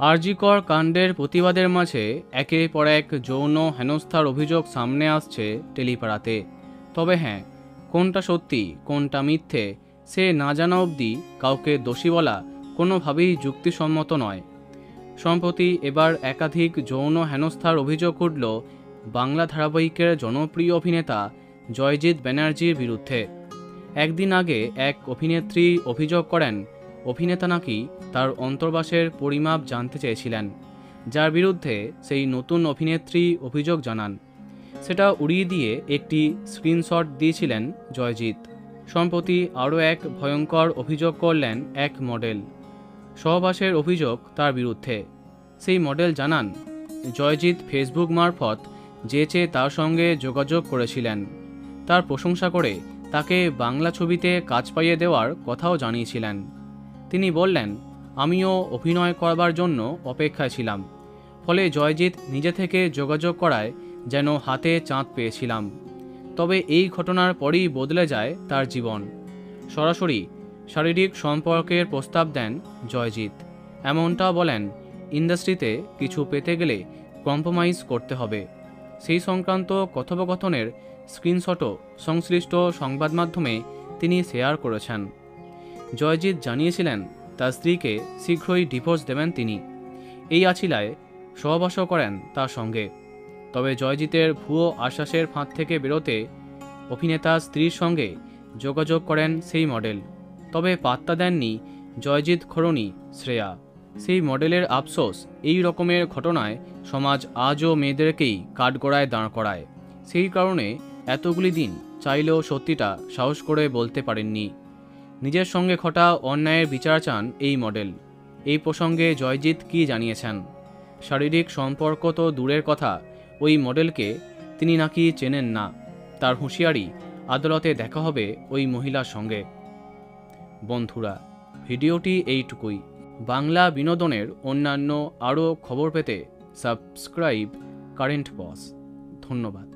আরজিকর কাণ্ডের প্রতিবাদের মাঝে একের পর এক যৌন হেনস্থার অভিযোগ সামনে আসছে টেলিপাড়াতে। তবে হ্যাঁ, কোনটা সত্যি কোনটা মিথ্যে সে না জানা অবধি কাউকে দোষী বলা কোনোভাবেই যুক্তিসম্মত নয়। সম্প্রতি এবার একাধিক যৌন হেনস্থার অভিযোগ উঠল বাংলা ধারাবাহিকের জনপ্রিয় অভিনেতা জয়জিৎ ব্যানার্জির বিরুদ্ধে। একদিন আগে এক অভিনেত্রী অভিযোগ করেন অভিনেতা নাকি তার অন্তর্বাসের পরিমাপ জানতে চেয়েছিলেন, যার বিরুদ্ধে সেই নতুন অভিনেত্রী অভিযোগ জানান। সেটা উড়িয়ে দিয়ে একটি স্ক্রিনশট দিয়েছিলেন জয়জিৎ। সম্প্রতি আরও এক ভয়ঙ্কর অভিযোগ করলেন এক মডেল। সহবাসের অভিযোগ তার বিরুদ্ধে। সেই মডেল জানান জয়জিৎ ফেসবুক মারফত যেচে তার সঙ্গে যোগাযোগ করেছিলেন। তার প্রশংসা করে তাকে বাংলা ছবিতে কাজ পাইয়ে দেওয়ার কথাও জানিয়েছিলেন। তিনি বললেন, আমিও অভিনয় করবার জন্য অপেক্ষায় ছিলাম, ফলে জয়জিৎ নিজে থেকে যোগাযোগ করায় যেন হাতে চাঁদ পেয়েছিলাম। তবে এই ঘটনার পরই বদলে যায় তার জীবন। সরাসরি শারীরিক সম্পর্কের প্রস্তাব দেন জয়জিৎ। এমনটা বলেন, ইন্ডাস্ট্রিতে কিছু পেতে গেলে কম্প্রোমাইজ করতে হবে। সেই সংক্রান্ত কথোপকথনের স্ক্রিনশটও সংশ্লিষ্ট সংবাদ মাধ্যমে তিনি শেয়ার করেছেন। জয়জিৎ জানিয়েছিলেন তার স্ত্রীকে শীঘ্রই ডিভোর্স দেবেন তিনি। এই আছিলায় সহবাসও করেন তার সঙ্গে। তবে জয়জিতের ভুয়ো আশ্বাসের ফাঁদ থেকে বেরোতে অভিনেতা স্ত্রীর সঙ্গে যোগাযোগ করেন সেই মডেল। তবে পাত্তা দেননি জয়জিৎ খরণী শ্রেয়া। সেই মডেলের আফসোস, এই রকমের ঘটনায় সমাজ আজও মেয়েদেরকেই কাঠগড়ায় দাঁড় করায়। সেই কারণে এতগুলি দিন চাইলেও সত্যিটা সাহস করে বলতে পারেননি। নিজের সঙ্গে ঘটা অন্যায়ের বিচার চান এই মডেল। এই প্রসঙ্গে জয়জিৎ কী জানিয়েছেন? শারীরিক সম্পর্ক তো দূরের কথা, ওই মডেলকে তিনি নাকি চেনেন না। তার হুঁশিয়ারি, আদালতে দেখা হবে ওই মহিলার সঙ্গে। বন্ধুরা, ভিডিওটি এইটুকুই। বাংলা বিনোদনের অন্যান্য আরও খবর পেতে সাবস্ক্রাইব কারেন্ট বস। ধন্যবাদ।